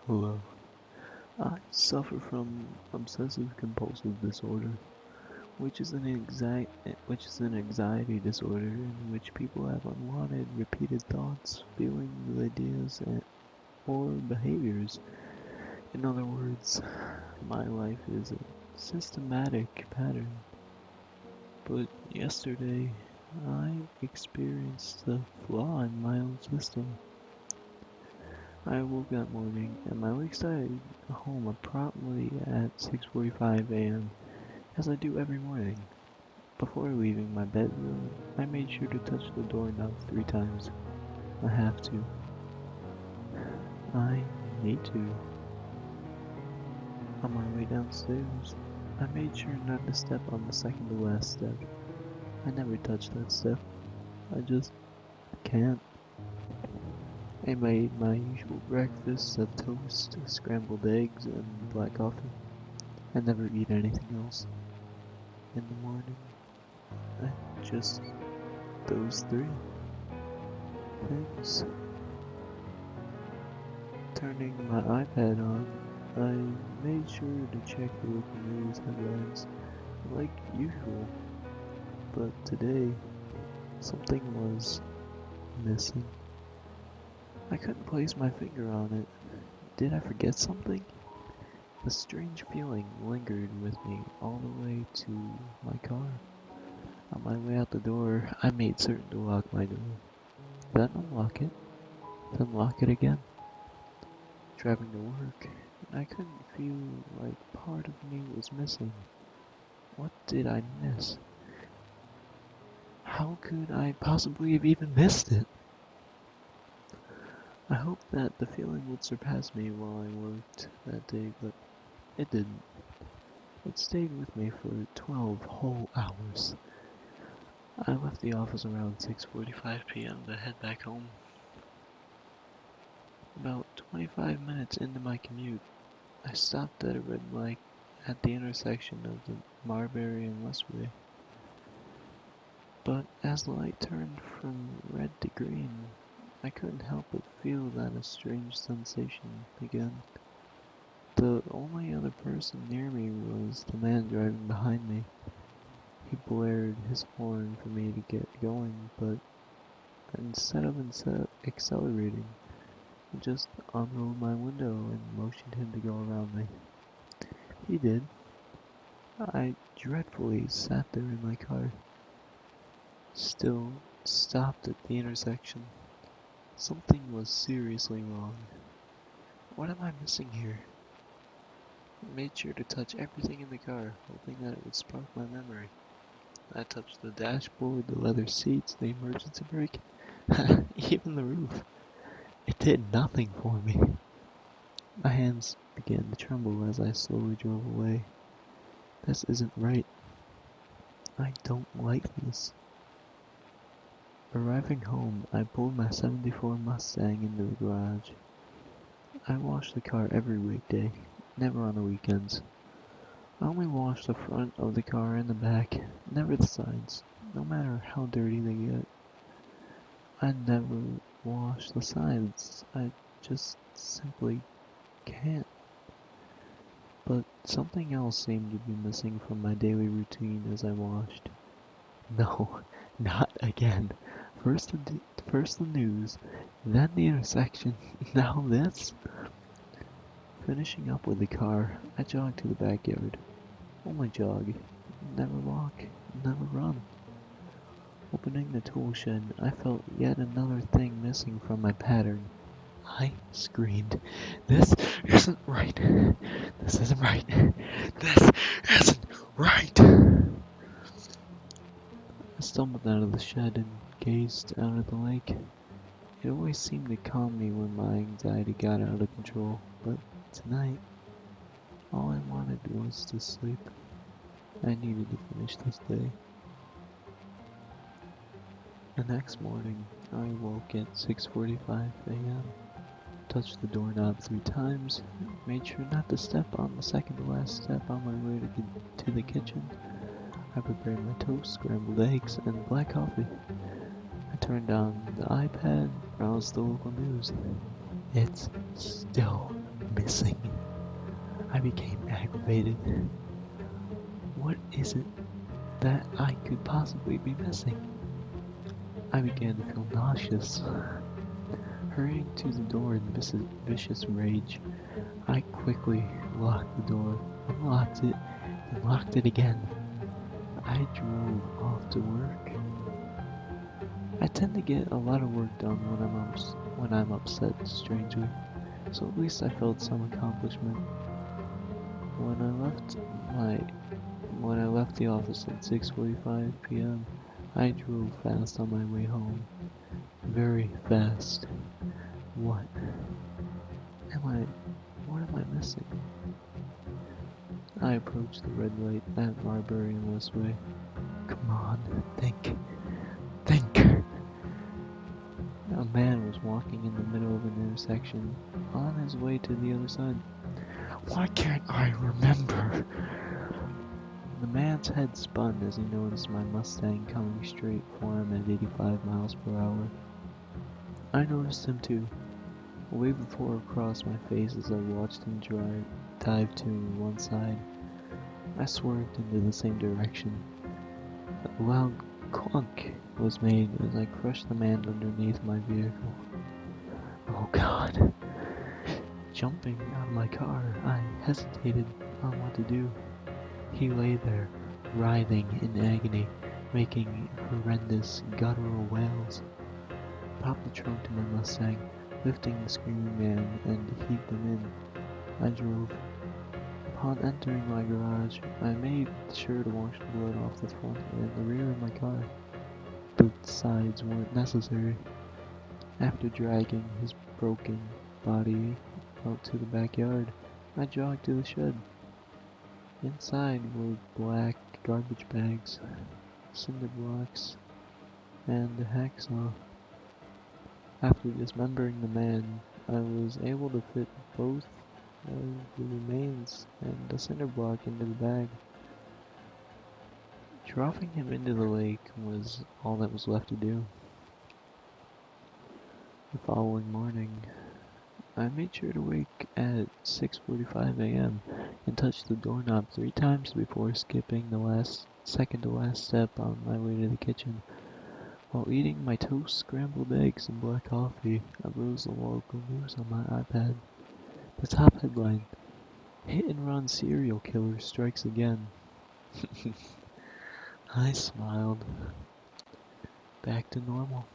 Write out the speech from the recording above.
Hello. I suffer from obsessive compulsive disorder, which is an anxiety disorder in which people have unwanted, repeated thoughts, feelings, ideas, or behaviors. In other words, my life is a systematic pattern. But yesterday, I experienced a flaw in my own system. I awoke that morning and my lakeside home promptly at 6:45 a.m. as I do every morning. Before leaving my bedroom, I made sure to touch the doorknob 3 times. I have to. I need to. On my way downstairs, I made sure not to step on the second to last step. I never touch that step. I just can't. I made my usual breakfast of toast, scrambled eggs, and black coffee. I never eat anything else. In the morning, I just those 3 things. Turning my iPad on, I made sure to check the local news headlines like usual, but today something was missing. I couldn't place my finger on it. Did I forget something? A strange feeling lingered with me all the way to my car. On my way out the door, I made certain to lock my door, then unlock it, then lock it again. Driving to work, I couldn't feel like part of me was missing. What did I miss? How could I possibly have even missed it? I hoped that the feeling would surpass me while I worked that day, but it didn't. It stayed with me for 12 whole hours. I left the office around 6:45 p.m. to head back home. About 25 minutes into my commute, I stopped at a red light at the intersection of the Marbury and Westway. But as the light turned from red to green, I couldn't help but feel that a strange sensation again. The only other person near me was the man driving behind me. He blared his horn for me to get going, but instead of accelerating, I just unrolled my window and motioned him to go around me. He did. I dreadfully sat there in my car, still stopped at the intersection. Something was seriously wrong. What am I missing here? I made sure to touch everything in the car, hoping that it would spark my memory. I touched the dashboard, the leather seats, the emergency brake, even the roof. It did nothing for me. My hands began to tremble as I slowly drove away. This isn't right. I don't like this. Arriving home, I pulled my '74 Mustang into the garage. I wash the car every weekday, never on the weekends. I only wash the front of the car and the back, never the sides, no matter how dirty they get. I never wash the sides, I just simply can't. But something else seemed to be missing from my daily routine as I washed. No, not again. First the news, then the intersection, now this. Finishing up with the car, I jogged to the backyard. Only jog, never walk, never run. Opening the tool shed, I felt yet another thing missing from my pattern. I screamed, "This isn't right! This isn't right! This isn't right!" I stumbled out of the shed and gazed out at the lake. It always seemed to calm me when my anxiety got out of control, but tonight, all I wanted was to sleep. I needed to finish this day. The next morning, I woke at 6:45 a.m., touched the doorknob 3 times, made sure not to step on the second to last step on my way to the kitchen. I prepared my toast, scrambled eggs, and black coffee. I turned on the iPad, browsed the local news. It's still missing. I became aggravated. What is it that I could possibly be missing? I began to feel nauseous. Hurrying to the door in vicious rage, I quickly locked the door, unlocked it, and locked it again. I drove off to work. I tend to get a lot of work done when I'm upset, strangely, so at least I felt some accomplishment. When I left the office at 6:45 p.m., I drove fast on my way home. Very fast. What am I what am I missing? I approached the red light at Marbury and Westway. Come on, think. A man was walking in the middle of an intersection, on his way to the other side. Why can't I remember? The man's head spun as he noticed my Mustang coming straight for him at 85 miles per hour. I noticed him too. A wave of horror crossed my face as I watched him dive to one side. I swerved into the same direction. A loud clunk was made as I crushed the man underneath my vehicle. Oh God. Jumping out of my car, I hesitated on what to do. He lay there, writhing in agony, making horrendous guttural wails. I popped the trunk to my Mustang, lifting the screaming man, and heaved him in. I drove. Upon entering my garage, I made sure to wash the blood off the front and the rear of my car. The sides weren't necessary. After dragging his broken body out to the backyard, I jogged to the shed. Inside were black garbage bags, cinder blocks, and a hacksaw. After dismembering the man, I was able to fit both of the remains and the cinder block into the bag. Dropping him into the lake was all that was left to do. The following morning, I made sure to wake at 6:45 a.m. and touch the doorknob 3 times before skipping the second to last step on my way to the kitchen. While eating my toast, scrambled eggs, and black coffee, I browsed the local news on my iPad. The top headline: Hit and run serial killer strikes again. I smiled. Back to normal.